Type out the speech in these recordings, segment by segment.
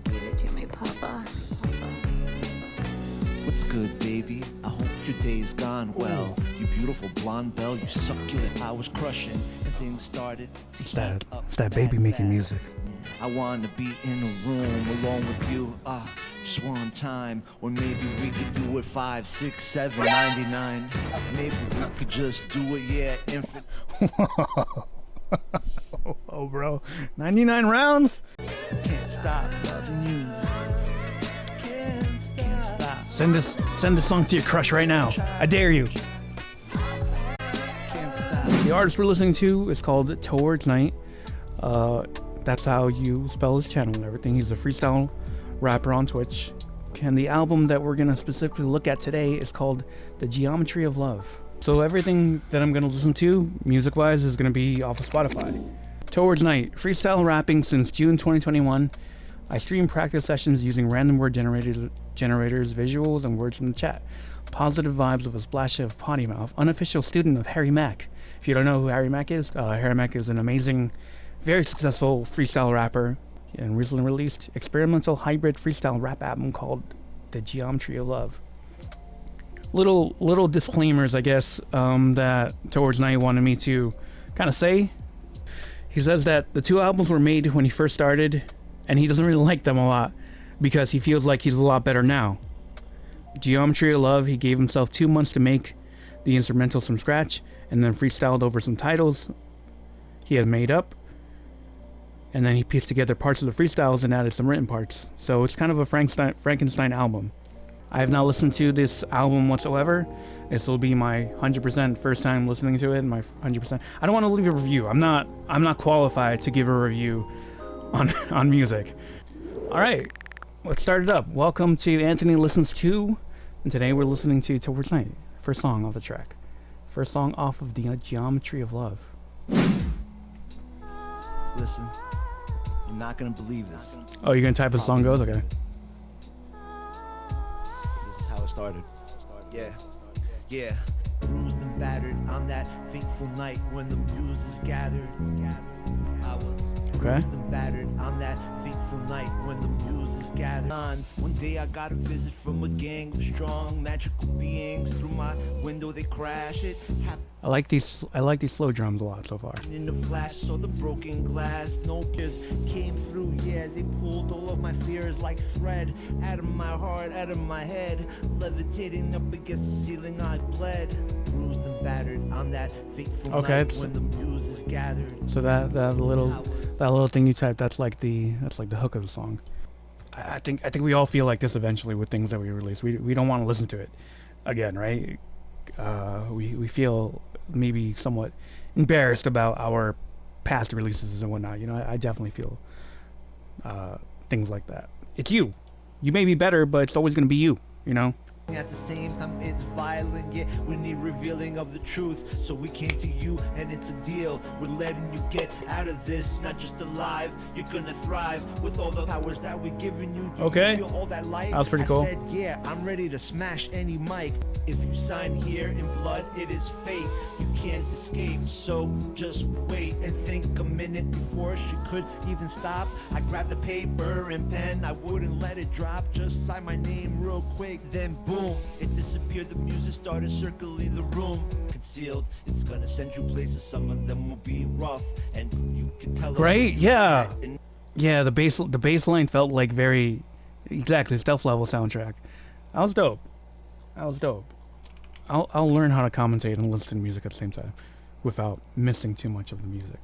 Give it to me, Papa. What's good, baby? I hope your day's gone well. You beautiful blonde belle, you succulent. I was crushing, and things started to It's that baby making music. I wanna be in a room alone with you, just one time. Or maybe we could do it 5, 6, 7, 99. Maybe we could just do it, yeah, infinite. Oh, bro. 99 rounds? Can't stop loving you. Can't stop. Send this song to your crush right now. I dare you. Can't stop. The artist we're listening to is called Towards Night. That's how you spell his channel and everything. He's a freestyle rapper on Twitch. And the album that we're going to specifically look at today is called The Geometry of Love. So everything that I'm going to listen to, music-wise, is going to be off of Spotify. Towards Night, freestyle rapping since June 2021. I stream practice sessions using random word generators, visuals, and words from the chat. Positive vibes with a splash of potty mouth. Unofficial student of Harry Mack. If you don't know who Harry Mack is an amazing, very successful freestyle rapper and recently released experimental hybrid freestyle rap album called The Geometry of Love. Little disclaimers, I guess, that Towards Night wanted me to kind of say. He says that the two albums were made when he first started, and he doesn't really like them a lot because he feels like he's a lot better now. Geometry of Love, he gave himself 2 months to make the instrumentals from scratch and then freestyled over some titles he had made up. And then he pieced together parts of the freestyles and added some written parts. So it's kind of a Frankenstein album. I have not listened to this album whatsoever. This will be my 100% first time listening to it, and my 100%. I don't want to leave a review. I'm not qualified to give a review on music. All right, let's start it up. Welcome to Anthony Listens To, and today we're listening to Towards Night. First song off the track. First song off of The Geometry of Love. Listen, you're not gonna believe this. Oh, you're gonna type as the song goes? Okay. This is how it started. Yeah. Bruised and battered on that fateful night when the muses gathered. I was bruised and battered on that fateful night when the muses gathered. One day I got a visit from a gang of strong magical beings. Through my window they crash it. I like these slow drums a lot so far. In the flash, saw the broken glass. No tears came through. Yeah, they pulled all of my fears like thread out of my heart, out of my head. Levitating up against the ceiling, I bled. Bruised and battered on that fateful night when the muses gathered. So that little thing you typed, that's like the hook of the song. I think we all feel like this eventually with things that we release. We don't want to listen to it again, right? We feel maybe somewhat embarrassed about our past releases and whatnot. You know, I definitely feel things like that. It's you. You may be better, but it's always going to be you, you know? At the same time, it's violent, yeah, we need revealing of the truth. So we came to you, and it's a deal. We're letting you get out of this, not just alive. You're gonna thrive with all the powers that we're giving you. Do okay. You feel all that light? That was pretty cool. I said, yeah, I'm ready to smash any mic. If you sign here in blood, it is fate. You can't escape, so just wait and think a minute before she could even stop. I grabbed the paper and pen, I wouldn't let it drop. Just sign my name real quick, then boom. It disappeared, the music started circling the room. Concealed, it's gonna send you places, some of them will be rough. And you can tell Great, yeah. Yeah, the bass line felt like very, exactly, stealth level soundtrack. That was dope. I'll learn how to commentate and listen to music at the same time without missing too much of the music.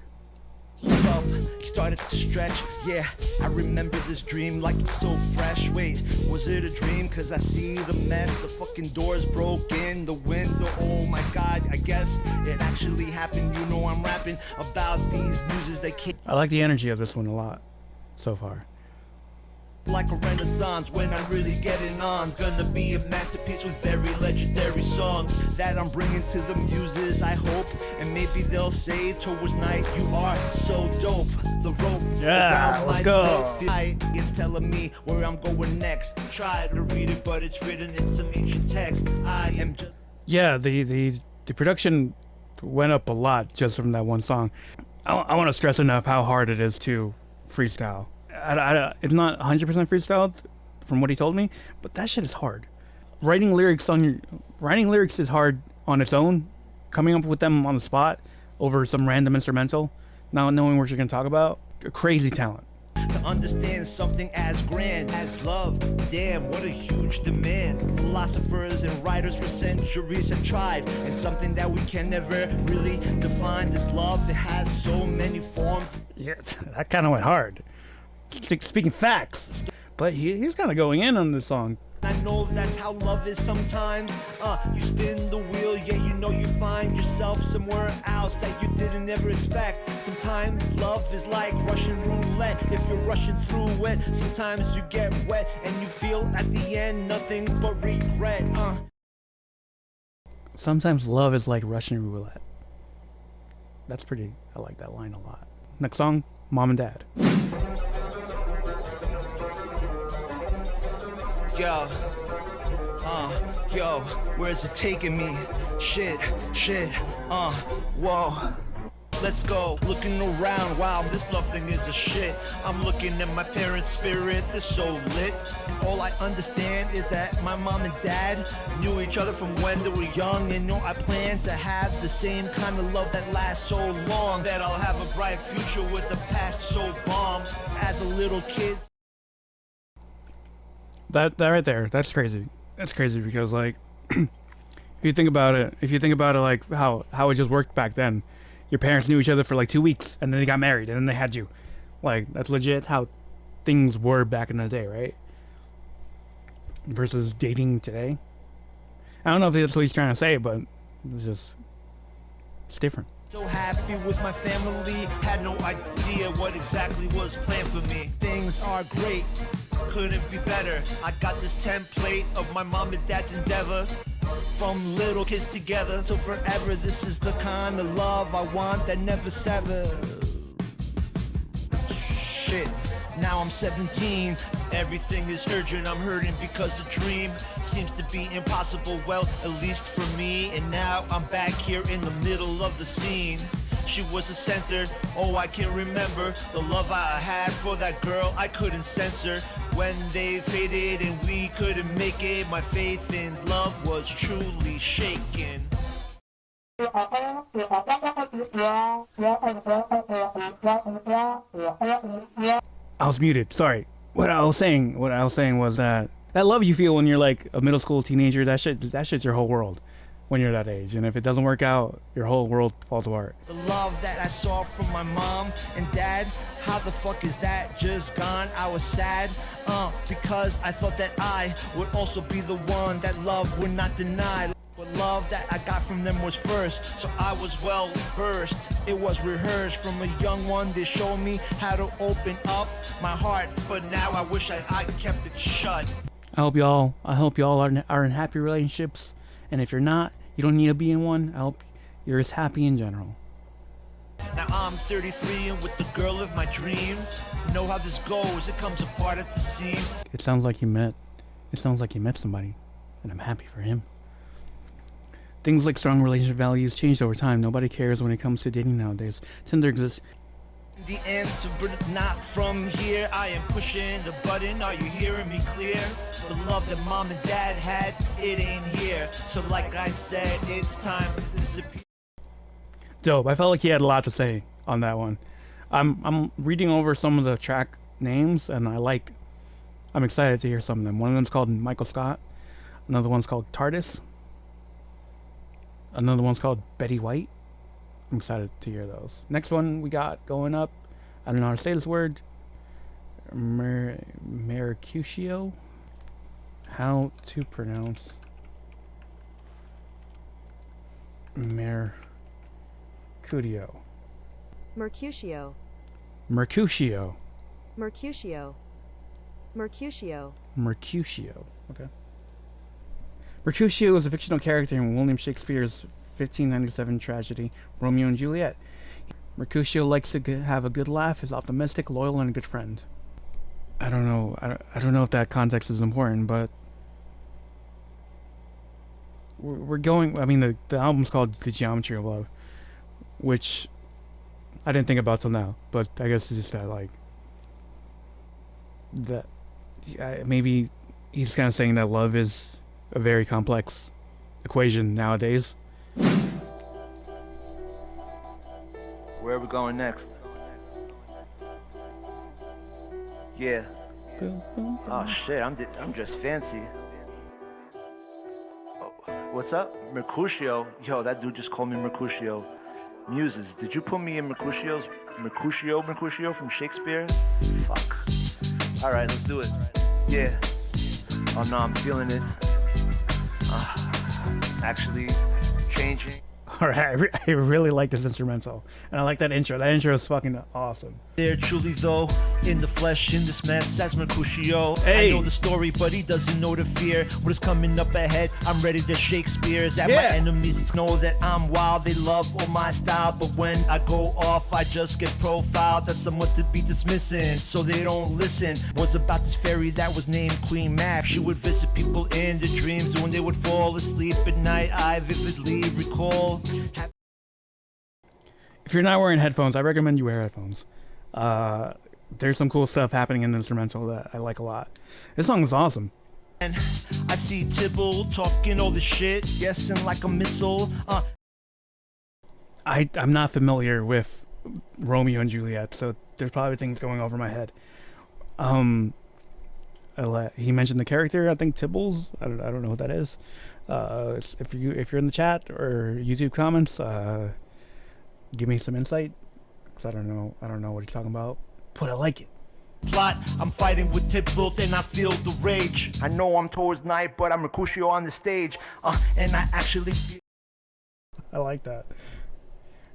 Up, started to stretch, yeah, I remember this dream like it's so fresh. Wait, was it a dream? Cause I see the mess, the fucking doors broke in, the window, oh my god, I guess it actually happened. You know I'm rapping about these muses that came. I like the energy of this one a lot so far. Like a renaissance when I'm really getting on. Gonna be a masterpiece with very legendary songs that I'm bringing to the muses, I hope. And maybe they'll say, Towards Night, you are so dope. The rope around let's my go. throat, it's telling me where I'm going next. Try to read it, but it's written in some ancient text. I am just... Yeah, the production went up a lot just from that one song. I want to stress enough how hard it is to freestyle. it's not 100% freestyled from what he told me, but that shit is hard. Writing lyrics is hard on its own. Coming up with them on the spot over some random instrumental, not knowing what you're gonna talk about, a crazy talent. To understand something as grand as love, damn, what a huge demand. Philosophers and writers for centuries have tried, and something that we can never really define. This love, it has so many forms. Yeah, that kind of went hard. Speaking facts, but he's kind of going in on this song. I know that's how love is sometimes. You spin the wheel, yeah, you know you find yourself somewhere else that you didn't ever expect. Sometimes love is like Russian roulette. If you're rushing through it, sometimes you get wet and you feel at the end nothing but regret. Sometimes love is like Russian roulette. That's pretty, I like that line a lot. Next song, Mom and Dad. Yo, where's it taking me? Shit, whoa. Let's go, looking around, wow, this love thing is a shit. I'm looking at my parents' spirit, they're so lit. All I understand is that my mom and dad knew each other from when they were young. And know I plan to have the same kind of love that lasts so long. That I'll have a bright future with a past so bomb. As a little kid. That right there, that's crazy. That's crazy because, like, if you think about it like how it just worked back then. Your parents knew each other for like 2 weeks and then they got married and then they had you. Like, that's legit how things were back in the day, right? Versus dating today. I don't know if that's what he's trying to say, but it's different. So happy with my family, had no idea what exactly was planned for me. Things are great, couldn't be better. I got this template of my mom and dad's endeavor. From little kids together till forever. This is the kind of love I want that never severs. Shit, now I'm 17. Everything is urgent, I'm hurting because the dream seems to be impossible, well, at least for me. And now I'm back here in the middle of the scene. She was the center, oh I can remember the love I had for that girl, I couldn't censor. When they faded and we couldn't make it, my faith in love was truly shaken. I was muted, sorry. What I was saying was that love you feel when you're like a middle school teenager, that shit's your whole world. When you're that age, and if it doesn't work out, your whole world falls apart. The love that I saw from my mom and dad, how the fuck is that just gone? I was sad, because I thought that I would also be the one that love would not deny. But love that I got from them was first, so I was well versed. It was rehearsed from a young one. They showed me how to open up my heart, but now I wish I kept it shut. I hope y'all are in happy relationships. And if you're not, you don't need to be in one. I hope you're just happy in general. Now I'm 33 and with the girl of my dreams. Know how this goes, it comes apart at the seams. It sounds like you met somebody, and I'm happy for him. Things like strong relationship values changed over time. Nobody cares when it comes to dating nowadays. Tinder exists. The answer, but not from here. I am pushing the button, are you hearing me clear? The love that mom and dad had, it ain't here. So like I said, it's time to disappear. Dope. I felt like he had a lot to say on that one. I'm reading over some of the track names, and I'm excited to hear some of them. One of them's called Michael Scott. Another one's called TARDIS. Another one's called Betty White. I'm excited to hear those. Next one we got going up. I don't know how to say this word. Mercutio. How to pronounce Mercutio. Mercutio. Mercutio. Mercutio. Mercutio. Mercutio. Okay. Mercutio is a fictional character in William Shakespeare's 1597 tragedy, Romeo and Juliet. Mercutio likes to have a good laugh, is optimistic, loyal, and a good friend. I don't know. I don't know if that context is important, but we're going. I mean, the album's called The Geometry of Love, which I didn't think about till now. But I guess it's just that, like, that maybe he's kind of saying that love is a very complex equation nowadays. Where are we going next? Yeah. Oh shit, I'm just fancy. Oh, what's up? Mercutio? Yo, that dude just called me Mercutio. Muses, did you put me in Mercutio's Mercutio from Shakespeare? Fuck. Alright, let's do it. Yeah. Oh no, I'm feeling it. Actually changing. Alright, I really like this instrumental. And I like that intro. That intro is fucking awesome. There truly though, in the flesh, in this mess, that's Mercutio. Hey. I know the story, but he doesn't know the fear. What is coming up ahead, I'm ready to Shakespeare's. At my enemies know that I'm wild, they love all my style. But when I go off, I just get profiled. That's someone to be dismissing, so they don't listen. Was about this fairy that was named Queen Mab. She would visit people in their dreams, and when they would fall asleep at night, I vividly recall. If you're not wearing headphones, I recommend you wear headphones. There's some cool stuff happening in the instrumental that I like a lot. This song is awesome. And I see Tibble talking all the shit, guessing like a missile. I'm not familiar with Romeo and Juliet, so there's probably things going over my head. He mentioned the character, I think Tibbles. I don't know what that is. If you're in the chat or YouTube comments, give me some insight, because I don't know what he's talking about, but I like it. Plot, I'm fighting with Tibble and I feel the rage. I know I'm towards night, but I'm Mercutio on the stage, and I actually feel. I like that.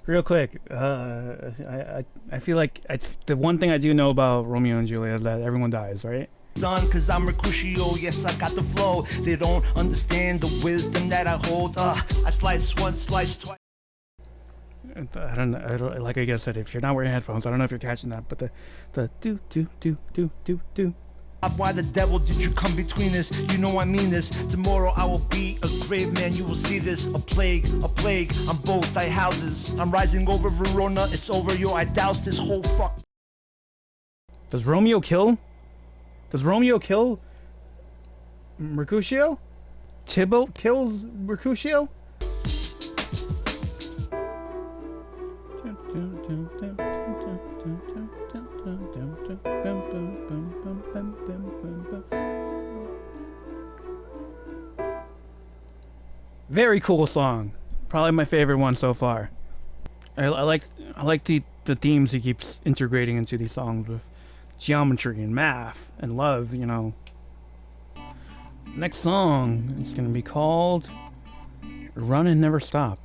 Real quick, I feel like the one thing I do know about Romeo and Juliet is that everyone dies, right? Son, cause I'm Mercutio, yes I got the flow. They don't understand the wisdom that I hold. I slice once, slice twice. I don't like I said, if you're not wearing headphones, I don't know if you're catching that, but the do. Why the devil did you come between us? You know I mean this. Tomorrow I will be a grave man, you will see this. A plague on both thy houses. I'm rising over Verona, it's over, yo, I doused this whole fuck. Does Romeo kill Mercutio? Tybalt kills Mercutio? Very cool song. Probably my favorite one so far. I like the themes he keeps integrating into these songs with geometry and math and love, you know. Next song is gonna be called Run and Never Stop.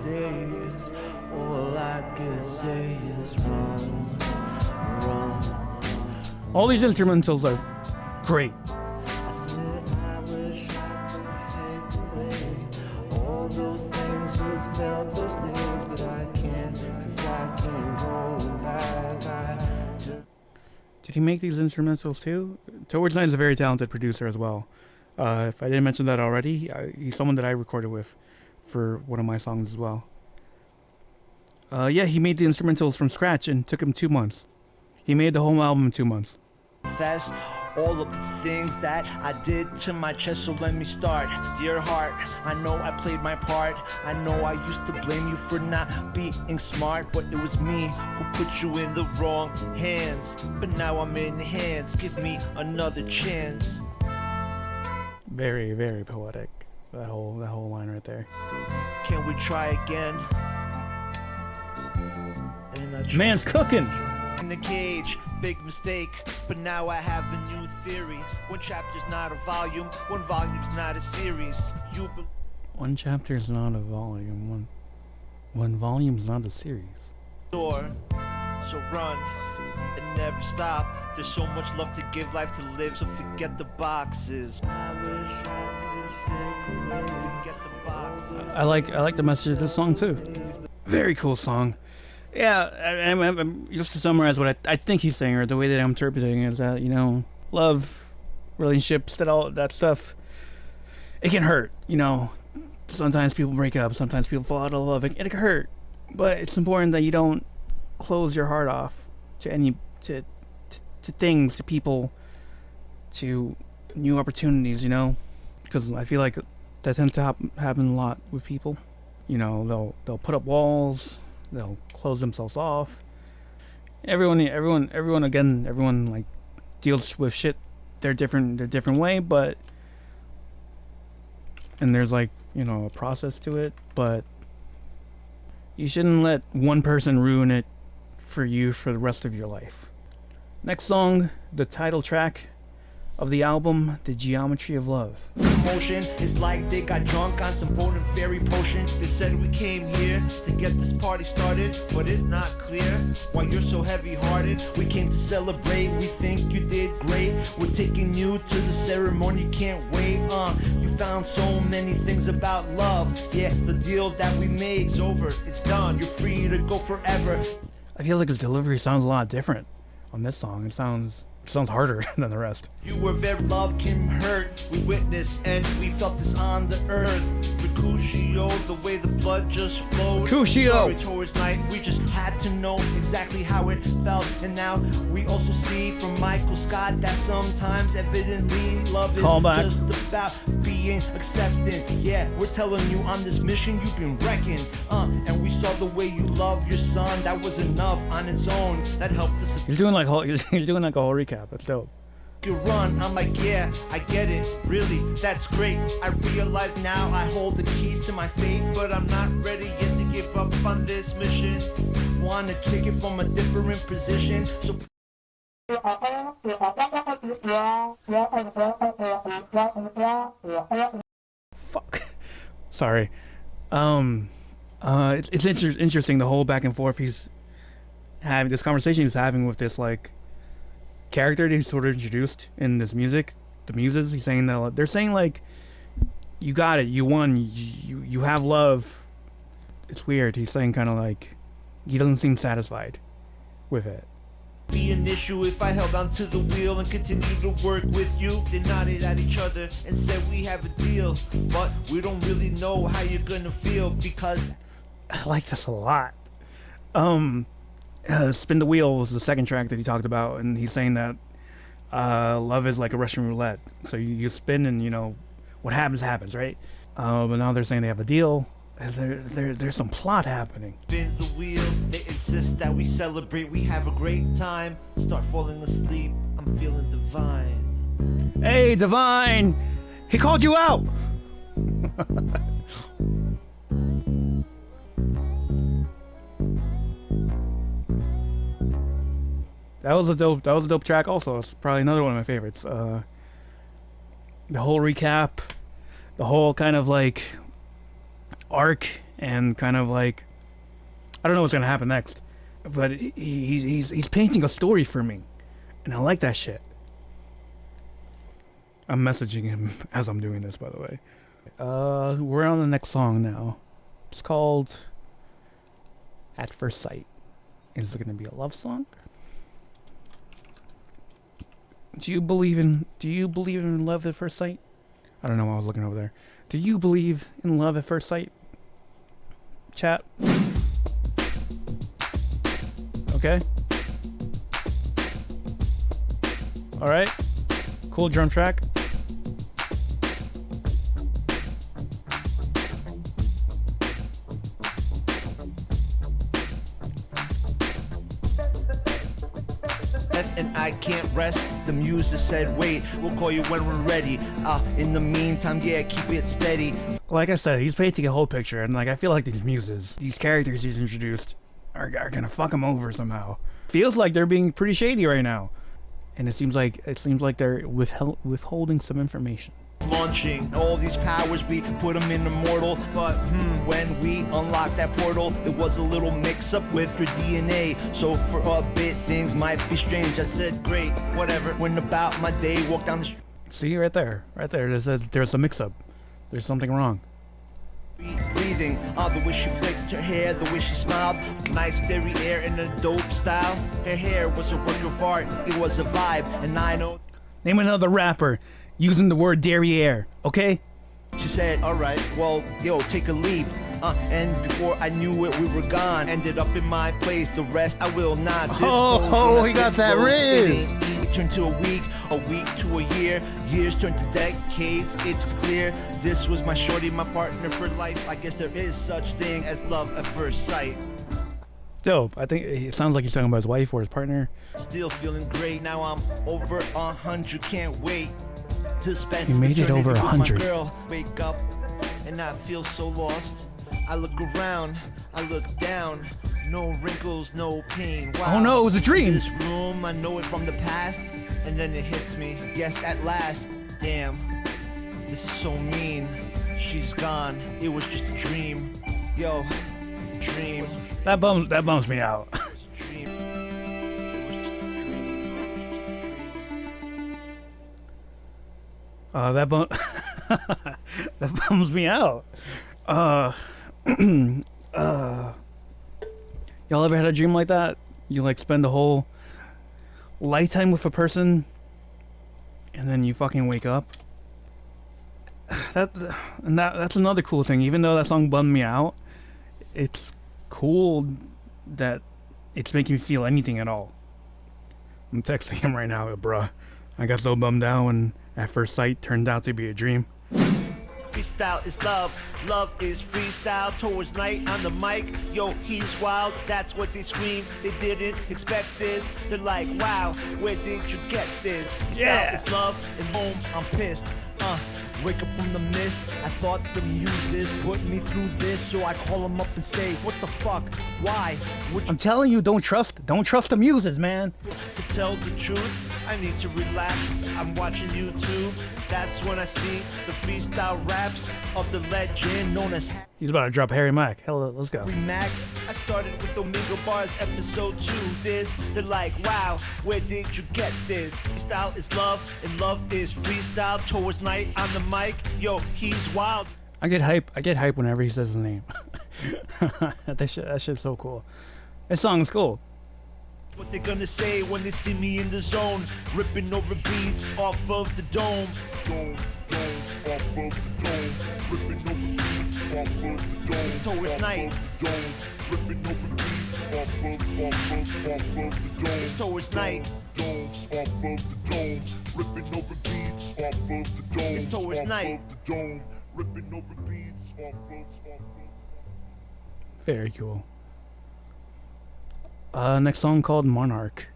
Days, all I could say is run. All these instrumentals are great. I said I wish I could take away all those things you felt those days, but I can't, cause I can't go back. Did he make these instrumentals too? Towards Night is a very talented producer as well. If I didn't mention that already, he's someone that I recorded with for one of my songs as well. Yeah, he made the instrumentals from scratch and took him 2 months. He made the whole album in 2 months. Confess all of the things that I did to my chest, so let me start. Dear heart, I know I played my part. I know I used to blame you for not being smart, but it was me who put you in the wrong hands. But now I'm in hands, give me another chance. Very, very poetic. That whole line right there. Can we try again? Man's cooking. In the cage, big mistake, but now I have a new theory. One chapter's not a volume, one volume's not a series. One chapter's not a volume, one volume's not a series. So run and never stop. There's so much love to give, life to live, so forget the boxes. I wish I could take away, forget the boxes. I like the message of this song too. Very cool song. Yeah, I'm just to summarize what I think he's saying, or the way that I'm interpreting it, is that, you know, love, relationships, all that stuff, it can hurt, you know. Sometimes people break up, sometimes people fall out of love. It can hurt, but it's important that you don't close your heart off to any to things, to people, to new opportunities, you know, because I feel like that tends to happen a lot with people. You know, they'll put up walls, they'll close themselves off. Everyone like deals with shit their different way, but and there's like, you know, a process to it, but you shouldn't let one person ruin it for you for the rest of your life. Next song, the title track of the album, The Geometry of Love. Motion is like they got drunk on some potent fairy potion. They said we came here to get this party started, but it's not clear why you're so heavy-hearted. We came to celebrate, we think you did great. We're taking you to the ceremony, can't wait. You found so many things about love. Yeah, the deal that we made's over, it's done. You're free to go forever. I feel like his delivery sounds a lot different on this song. It sounds harder than the rest. You were very love can hurt. We witnessed and we felt this on the earth. Mercutio, the way the blood just flowed. Mercutio. Sorry towards night, we just had to know exactly how it felt. And now we also see from Michael Scott that sometimes evidently love is just about being accepted. Yeah, we're telling you on this mission you've been wrecking. And we saw the way you love your son. That was enough on its own. That helped us. He's doing like a whole recap. That's dope. You run, I'm like, yeah, I get it, really, that's great. I realize now I hold the keys to my fate, but I'm not ready yet to give up on this mission. Wanna take it from a different position, so fuck. Sorry. It's interesting the whole back and forth he's having, this conversation he's having with this like character that he's sort of introduced in this music, the muses. He's saying that they're saying like, you got it, you won, you have love. It's weird. He's saying kind of like he doesn't seem satisfied with it. Be an issue if I held onto the wheel and continued to work with you. They nodded at each other and said we have a deal, but we don't really know how you're gonna feel because I like this a lot. Spin the Wheel was the second track that he talked about, and he's saying that love is like a Russian roulette. So you spin and, you know, what happens, right? But now they're saying they have a deal. There's some plot happening. Spin the wheel, they insist that we celebrate, we have a great time. Start falling asleep, I'm feeling divine. Hey, Divine! He called you out! That was a dope track also. It's probably another one of my favorites. The whole recap, the whole kind of like arc, and kind of like, I don't know what's gonna happen next, but he's painting a story for me, and I like that shit. I'm messaging him as I'm doing this, by the way. We're on the next song now. It's called At First Sight. Is it gonna be a love song? Do you believe in love at first sight? I don't know why I was looking over there. Do you believe in love at first sight? Chat. Okay. All right. Cool drum track. And I can't rest. The muses said, wait, we'll call you when we're ready. In the meantime, yeah, keep it steady. Like I said, he's painting a whole picture, and like I feel like these muses, these characters he's introduced, are gonna fuck him over somehow. Feels like they're being pretty shady right now, and it seems like they're withholding some information. Launching all these powers, we put them in immortal, but when we unlocked that portal, there was a little mix-up with your DNA, so for a bit things might be strange. I said great, whatever, went about my day, walked down the street. See, right there, there's a mix-up, there's something wrong. Breathing, the way she flicked her hair, the way she smiled, nice derriere in a dope style. Her hair was a work of art, it was a vibe, and I know. Name another rapper using the word derriere, okay? She said, alright, well, yo, take a leap. And before I knew it, we were gone. Ended up in my place, the rest I will not disclose. Oh, he got that riz. It turned to a week to a year. Years turned to decades, it's clear. This was my shorty, my partner for life. I guess there is such thing as love at first sight. Dope. I think it sounds like he's talking about his wife or his partner. Still feeling great, now I'm over 100, can't wait to spend He made it eternity over with 100. my girl. Wake up and I feel so lost. I look around, I look down, no wrinkles, no pain. Wow. Oh no, it was a dream. This room, I know it from the past, and then it hits me. Yes, at last. Damn, this is so mean. She's gone. It was just a dream. Yo, dream. That bums me out. Dream. It was just a dream. It was just a dream. That bums me out. Y'all ever had a dream like that? You like spend the whole lifetime with a person, and then you fucking wake up. That's another cool thing. Even though that song bummed me out, it's cool that it's making me feel anything at all. I'm texting him right now, bruh. I got so bummed out when at first sight turned out to be a dream. Freestyle is love, love is freestyle. Towards night on the mic, yo, he's wild. That's what they scream. They didn't expect this. They're like, wow, where did you get this? Yeah. Freestyle is love, and home I'm pissed. Wake up from the mist. I thought the muses put me through this, so I call them up and say, what the fuck? Why would you? I'm telling you, don't trust the muses, man. To tell the truth, I need to relax. I'm watching YouTube. That's when I see the freestyle raps of the legend known as He's about to drop Harry Mack. Hell, let's go. Mac. I started with Omega Bars episode 2. They're like, wow, where did you get this? Freestyle is love, and love is freestyle. Towards night on the mic, yo, he's wild. I get hype whenever he says his name. that shit's so cool. This song is cool. What they gonna say when they see me in the zone, ripping over beats off of the dome. Domes off of the dome, ripping over beats off of the dome. It's towards night. Ripping over beats off of the dome. It's towards night. Domes off of the dome, ripping over beats off of the dome. It's towards night. Dome, ripping over beats off of. Very cool. Next song called Monarch.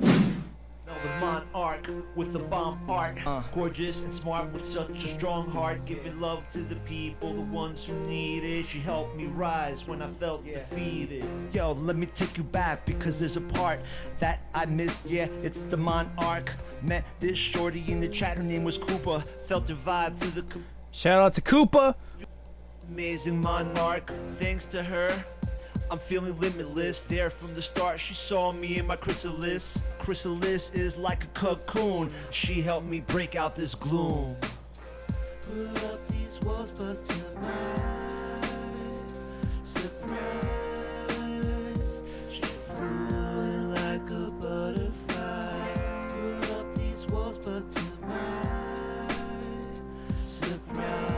Now the monarch with the bomb art, gorgeous and smart with such a strong heart, giving love to the people, the ones who need it. She helped me rise when I felt defeated. Yo, let me take you back because there's a part that I missed. Yeah, it's the monarch. Met this shorty in the chat. Her name was Koopa. Felt the vibe through the Shout out to Koopa. amazing monarch. Thanks to her, I'm feeling limitless. There from the start, she saw me in my chrysalis. Chrysalis is like a cocoon. She helped me break out this gloom. Put up these walls, but tonight, surprise, she flew like a butterfly. Put up these walls, but tonight, surprise,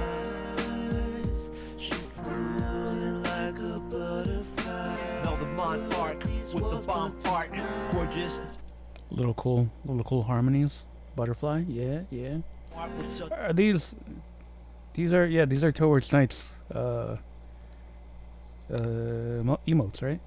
she flew like a butterfly. Now the monarch with the bomb art, gorgeous. Little cool harmonies. Butterfly, yeah. These are Towards Night's emotes, right?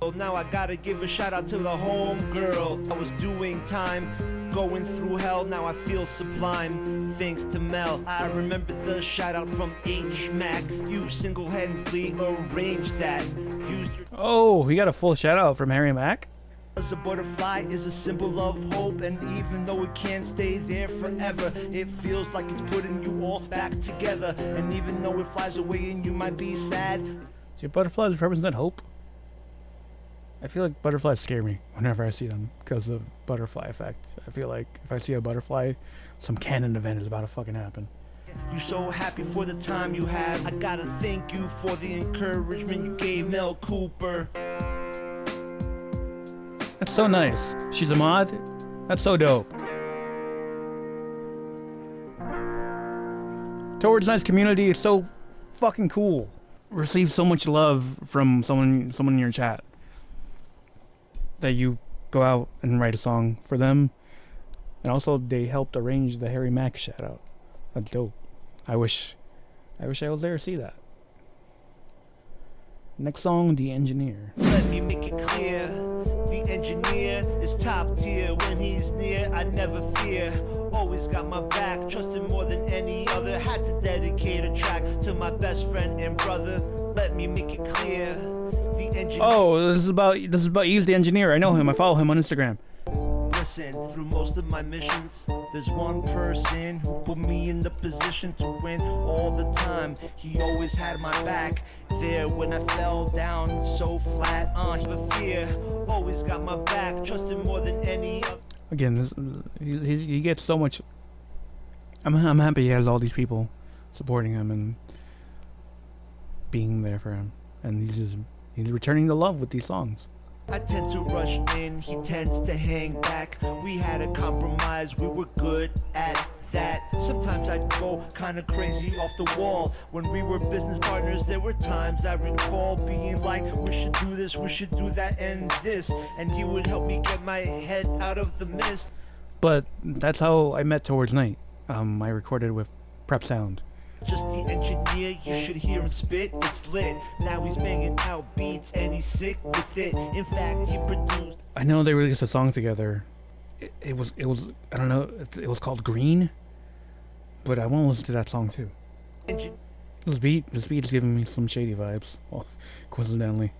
Well, now I gotta give a shout out to the home girl. I was doing time, going through hell. Now I feel sublime, thanks to Mel. I remember the shout out from H Mac. You single-handedly arranged that. Used your Oh, he got a full shout out from Harry Mack. as a butterfly is a symbol of hope, and even though it can't stay there forever, it feels like it's putting you all back together. And even though it flies away and you might be sad, See, butterflies represent hope. I feel like butterflies scare me whenever I see them because of butterfly effect. I feel like if I see a butterfly, some canon event is about to fucking happen. you're so happy for the time you had. I gotta thank you for the encouragement you gave Mel Cooper. That's so nice. She's a mod? That's so dope. Towards Night's community is so fucking cool. Receive so much love from someone in your chat that you go out and write a song for them, and also they helped arrange the Harry Mack shout out. That's dope. I wish I was there to see that. Next song, The Engineer. Let me make it clear, the engineer is top tier. When he's near, I never fear. Always got my back, trusted more than any other. Had to dedicate a track to my best friend and brother. Let me make it clear, the engineer. Oh, this is about Ease the Engineer. I know him. I follow him on Instagram. Listen, through most of my missions, there's one person who put me in the position to win all the time. He always had my back there when I fell down so flat. Never fear, always got my back, trusted more than any other. Again, he gets so much. I'm happy he has all these people supporting him and being there for him, and he's returning the love with these songs. I tend to rush in, he tends to hang back. We had a compromise, we were good at that. Sometimes I'd go kinda crazy off the wall. When we were business partners, there were times I recall being like, we should do this, we should do that and this. And he would help me get my head out of the mist. But that's how I met Towards Night. I recorded with Prep Sound. Just the engineer, you should hear him spit, it's lit. Now he's banging out beats and he's sick with it. In fact, he produced. I know they released a song together. It was I don't know, it was called Green. But I want to listen to that song too. This beat is giving me some shady vibes. Well, coincidentally.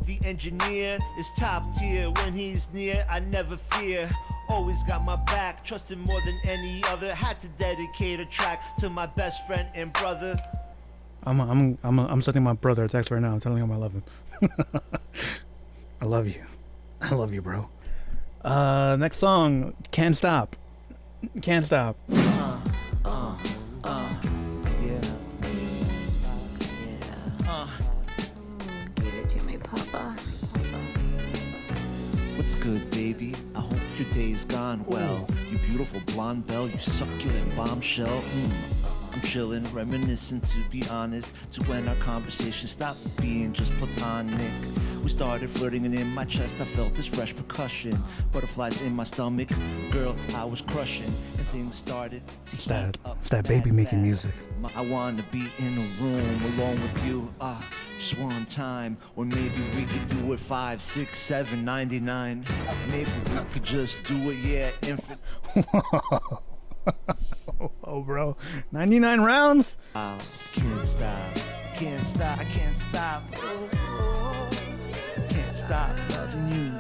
The engineer is top tier. When he's near, I never fear. Always got my back, trusted more than any other. Had to dedicate a track to my best friend and brother. I'm sending my brother a text right now. I'm telling him I love him. I love you. I love you, bro. Next song, Can't Stop. Can't Stop. Yeah. Give it to me, Papa. What's good, baby? I hope your day's gone well. You beautiful blonde belle, you succulent bombshell. I'm chillin', reminiscing to be honest, to when our conversation stopped being just platonic. We started flirting and in my chest I felt this fresh percussion. Butterflies in my stomach, girl, I was crushing. And things started to It's that, heat up it's that baby making fast. music. I wanna be in a room alone with you, just one time. Or maybe we could do it 5, 6, 7, 99. Maybe we could just do it, yeah, infinite. Oh, bro. 99 rounds? I can't stop, can't stop, I can't stop. Can't stop loving you.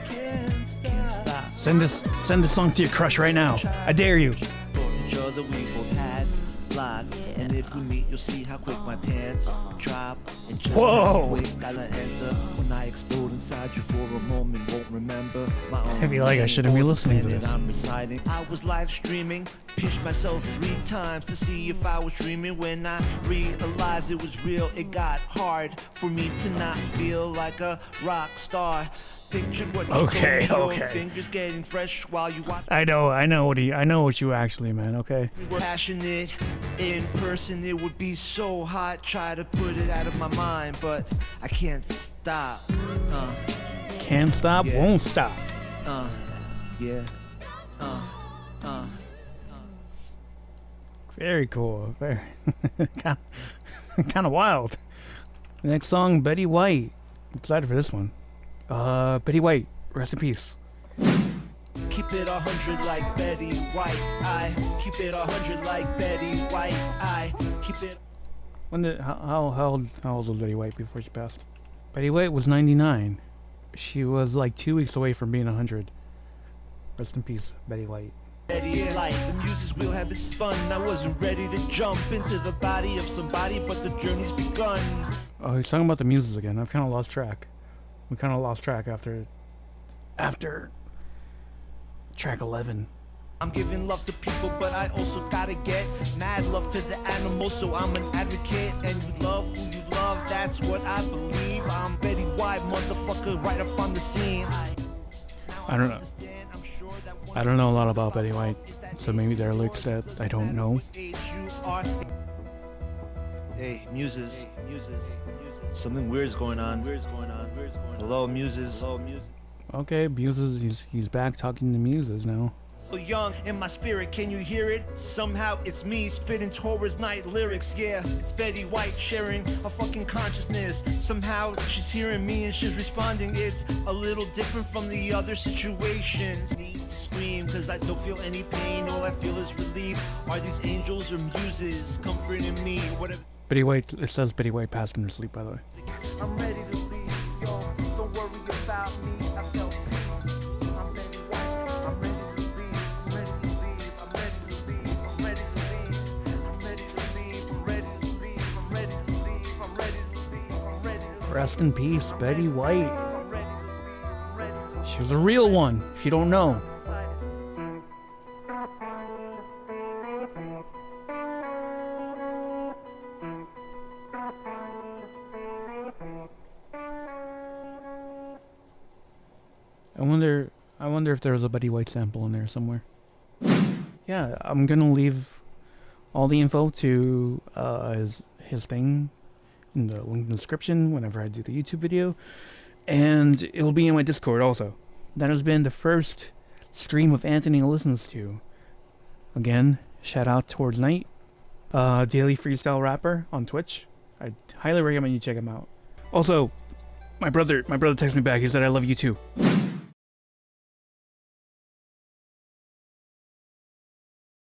Can't stop. Send this song to your crush right now. I dare you. For each other we both had lots. And if we meet, you'll see how quick my pants drop. And just Whoa. how quick I'll enter when I explode inside you for a moment. Won't remember my own I feel like I name shouldn't be or the listening to planet this. I'm residing. I was live streaming, pitched myself 3 times to see if I was dreaming. When I realized it was real, it got hard for me to not feel like a rock star. Pictured what you Okay, told me, your okay. fingers getting fresh while you watch. I know what you actually meant, okay? We were passionate in person, it would be so hot. Try to put it out of my mind, but I can't stop. Can't stop, Yeah. won't stop. Yeah. Very cool. Very kind of wild. Next song, Betty White. I'm excited for this one. Betty White, rest in peace. Keep it 100 like Betty White. I keep it 100 like Betty White. I keep it. When did how old was Betty White before she passed? Betty White was 99. She was like 2 weeks away from being 100. Rest in peace, Betty White. Betty like the muse's wheel had been spun. I wasn't ready to jump into the body of somebody, but the journey's begun. Oh, he's talking about the muses again. I've kind of lost track. We kind of lost track after track 11. I'm giving love to people, but I also gotta get mad love to the animals, so I'm an advocate. And you love who you love, that's what I believe. I'm Betty White, motherfucker, right up on the scene. I don't know. I don't know a lot about Betty White, so maybe there are lyrics that I don't know. are. Hey, muses. Something weird's going on. Hello, muses. Okay, Muses, he's back talking to Muses now. So young in my spirit, can you hear it? Somehow it's me spitting towards night lyrics. Yeah, it's Betty White sharing a fucking consciousness. Somehow she's hearing me and she's responding. It's a little different from the other situations. Need to scream cause I don't feel any pain. All I feel is relief. Are these angels or muses comforting me? Whatever. Betty White, it says Betty White passed him to sleep, by the way. I'm ready to leave, yo. Don't worry about me. I felt peace. I'm Betty White. I'm ready to leave. I'm ready to leave. I'm ready to leave. I'm ready to leave. I'm ready to leave. I'm ready to leave. I'm ready to leave. I'm ready to leave. I'm ready to leave. Rest in peace, Betty White. I'm ready to leave. I'm ready to leave. She was a real one, if you don't know. I wonder if there was a Betty White sample in there somewhere. Yeah, I'm gonna leave all the info to his thing in the link in the description whenever I do the YouTube video, and it'll be in my Discord also. That has been the first stream of Anthony listens to. Again, shout out Towards Night, daily freestyle rapper on Twitch. I highly recommend you check him out. Also, my brother texted me back. He said I love you too.